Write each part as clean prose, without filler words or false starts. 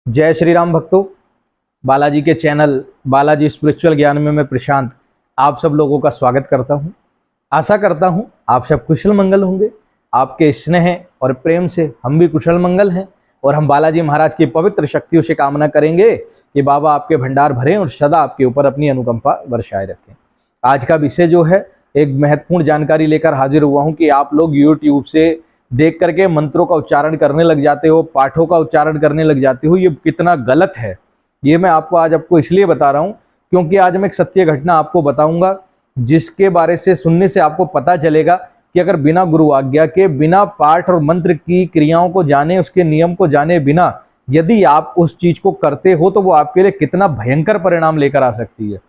जय श्री राम भक्तों। बालाजी के चैनल बालाजी स्पिरिचुअल ज्ञान में मैं प्रशांत आप सब लोगों का स्वागत करता हूं। आशा करता हूं आप सब कुशल मंगल होंगे। आपके स्नेह और प्रेम से हम भी कुशल मंगल हैं और हम बालाजी महाराज की पवित्र शक्तियों से कामना करेंगे कि बाबा आपके भंडार भरें और सदा आपके ऊपर अपनी अनुकंपा बरसाए रखें। आज का विषय जो है, एक महत्वपूर्ण जानकारी लेकर हाजिर हुआ हूं कि आप लोग यूट्यूब से देख करके मंत्रों का उच्चारण करने लग जाते हो, पाठों का उच्चारण करने लग जाते हो। ये कितना गलत है, ये मैं आपको इसलिए बता रहा हूं क्योंकि आज मैं एक सत्य घटना आपको बताऊंगा जिसके बारे से सुनने से आपको पता चलेगा कि अगर बिना गुरु आज्ञा के, बिना पाठ और मंत्र की क्रियाओं को जाने, उसके नियम को जाने बिना यदि आप उस चीज को करते हो तो वो आपके लिए कितना भयंकर परिणाम लेकर आ सकती है।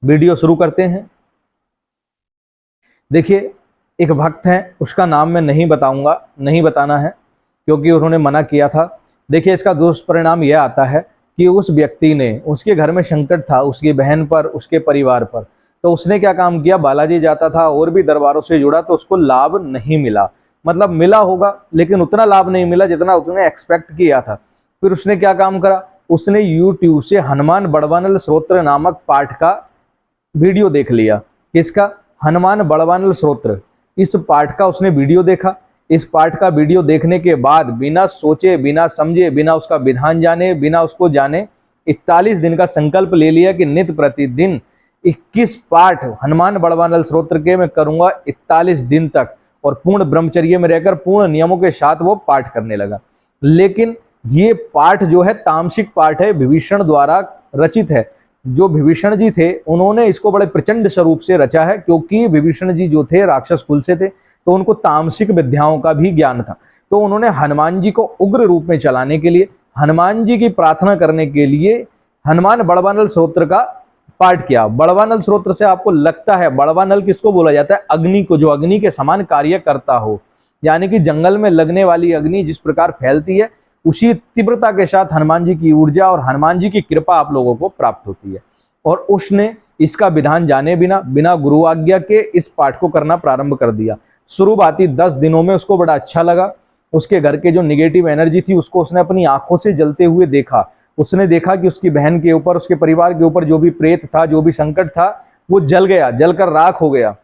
वीडियो शुरू करते हैं। देखिए, एक भक्त हैं, उसका नाम मैं नहीं बताऊंगा, नहीं बताना है क्योंकि उन्होंने मना किया था। देखिए, इसका दुष्परिणाम यह आता है कि उस व्यक्ति ने, उसके घर में संकट था, उसकी बहन पर, उसके परिवार पर, तो उसने क्या काम किया, बालाजी जाता था और भी दरबारों से जुड़ा तो उसको लाभ नहीं मिला। मतलब मिला होगा लेकिन उतना लाभ नहीं मिला जितना उसने एक्सपेक्ट किया था। फिर उसने क्या काम करा, उसने यूट्यूब से हनुमान बड़वानल स्तोत्र नामक पाठ का वीडियो देख लिया। किसका? हनुमान बड़वानल स्तोत्र। इस पाठ का उसने वीडियो देखा। इस पाठ का वीडियो देखने के बाद बिना सोचे, बिना समझे, बिना उसका विधान जाने, बिना उसको जाने 41 दिन का संकल्प ले लिया कि नित्य प्रतिदिन 21 पाठ हनुमान बड़वानल स्तोत्र के मैं करूंगा 41 दिन तक, और पूर्ण ब्रह्मचर्य में रहकर पूर्ण नियमों के साथ वो पाठ करने लगा। लेकिन ये पाठ जो है तामसिक पाठ है, विभीषण द्वारा रचित है। जो विभीषण जी थे उन्होंने इसको बड़े प्रचंड स्वरूप से रचा है क्योंकि विभीषण जी जो थे राक्षस कुल से थे तो उनको तामसिक विद्याओं का भी ज्ञान था। तो उन्होंने हनुमान जी को उग्र रूप में चलाने के लिए, हनुमान जी की प्रार्थना करने के लिए हनुमान बड़वानल स्तोत्र का पाठ किया। बड़वानल स्तोत्र से आपको लगता है, बड़वानल किसको बोला जाता है? अग्नि को, जो अग्नि के समान कार्य करता हो, यानी कि जंगल में लगने वाली अग्नि जिस प्रकार फैलती है उसी तीव्रता के साथ हनुमान जी की ऊर्जा और हनुमान जी की कृपा आप लोगों को प्राप्त होती है। और उसने इसका विधान जाने बिना, बिना गुरु आज्ञा के इस पाठ को करना प्रारंभ कर दिया। शुरुआती 10 दिनों में उसको बड़ा अच्छा लगा। उसके घर के जो निगेटिव एनर्जी थी उसको उसने अपनी आंखों से जलते हुए देखा। उसने देखा कि उसकी बहन के ऊपर, उसके परिवार के ऊपर जो भी प्रेत था, जो भी संकट था, वो जल गया, जलकर राख हो गया।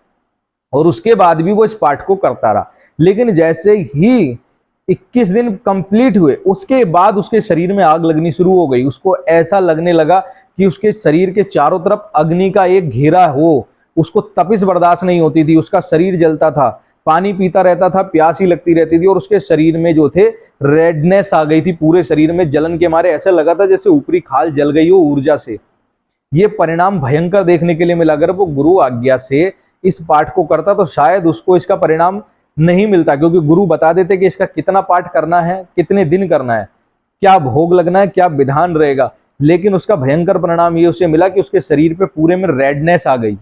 और उसके बाद भी वो इस पाठ को करता रहा। लेकिन जैसे ही 21 दिन कंप्लीट हुए उसके बाद उसके शरीर में आग लगनी शुरू हो गई। उसको ऐसा लगने लगा कि उसके शरीर के चारों तरफ अग्नि का एक घेरा हो। उसको तपिश बर्दाश्त नहीं होती थी, उसका शरीर जलता था, पानी पीता रहता था, प्यास ही लगती रहती थी, और उसके शरीर में जो थे रेडनेस आ गई थी। पूरे शरीर में जलन के मारे ऐसा लगा था जैसे ऊपरी खाल जल गई हो ऊर्जा से। ये परिणाम भयंकर देखने के लिए मिला। अगर वो गुरु आज्ञा से इस पाठ को करता तो शायद उसको इसका परिणाम नहीं मिलता, क्योंकि गुरु बता देते कि इसका कितना पाठ करना है, कितने दिन करना है, क्या भोग लगना है, क्या विधान रहेगा। लेकिन उसका भयंकर परिणाम ये उसे मिला कि उसके शरीर पे पूरे में रेडनेस आ गई,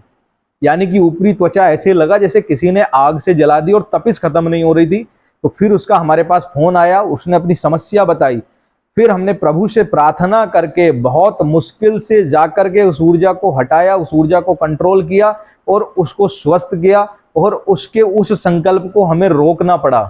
यानी कि ऊपरी त्वचा ऐसे लगा जैसे किसी ने आग से जला दी और तपिश खत्म नहीं हो रही थी। तो फिर उसका हमारे पास फोन आया, उसने अपनी समस्या बताई। फिर हमने प्रभु से प्रार्थना करके बहुत मुश्किल से जाकर के उस ऊर्जा को हटाया, उस ऊर्जा को कंट्रोल किया और उसको स्वस्थ किया, और उसके उस संकल्प को हमें रोकना पड़ा।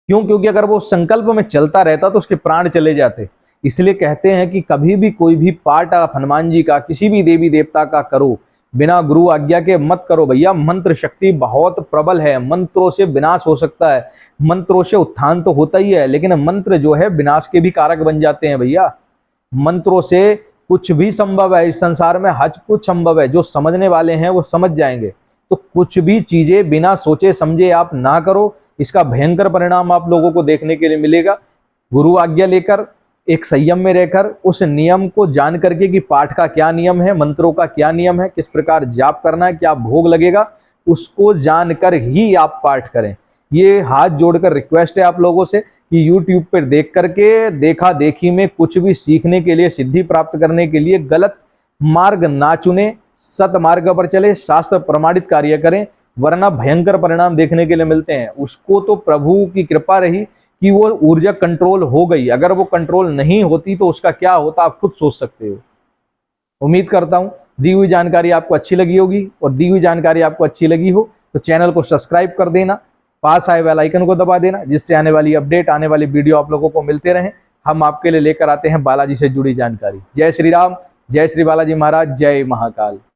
क्यों? क्योंकि अगर वो संकल्प में चलता रहता तो उसके प्राण चले जाते। इसलिए कहते हैं कि कभी भी कोई भी पाठ आप हनुमान जी का, किसी भी देवी देवता का करो, बिना गुरु आज्ञा के मत करो भैया। मंत्र शक्ति बहुत प्रबल है, मंत्रों से विनाश हो सकता है, मंत्रों से उत्थान तो होता ही है, लेकिन मंत्र जो है विनाश के भी कारक बन जाते हैं भैया। मंत्रों से कुछ भी संभव है इस संसार में, हज कुछ संभव है। जो समझने वाले हैं वो समझ जाएंगे। तो कुछ भी चीजें बिना सोचे समझे आप ना करो, इसका भयंकर परिणाम आप लोगों को देखने के लिए मिलेगा। गुरु आज्ञा लेकर, एक संयम में रहकर, उस नियम को जान करके कि पाठ का क्या नियम है, मंत्रों का क्या नियम है, किस प्रकार जाप करना है, क्या भोग लगेगा, उसको जानकर ही आप पाठ करें। ये हाथ जोड़कर रिक्वेस्ट है आप लोगों से कि यूट्यूब पर देख करके, देखा देखी में कुछ भी सीखने के लिए, सिद्धि प्राप्त करने के लिए गलत मार्ग ना चुने, सत मार्ग पर चले, शास्त्र प्रमाणित कार्य करें, वरना भयंकर परिणाम देखने के लिए मिलते हैं। उसको तो प्रभु की कृपा रही कि वो ऊर्जा कंट्रोल हो गई, अगर वो कंट्रोल नहीं होती तो उसका क्या होता आप खुद सोच सकते हो। उम्मीद करता हूं दी हुई जानकारी आपको अच्छी लगी होगी, और दी हुई जानकारी आपको अच्छी लगी हो तो चैनल को सब्सक्राइब कर देना, पास आए बेल आइकन को दबा देना, जिससे आने वाली अपडेट, आने वाली वीडियो आप लोगों को मिलते रहें। हम आपके लिए लेकर आते हैं बालाजी से जुड़ी जानकारी। जय श्री राम, जय श्री बालाजी महाराज, जय महाकाल।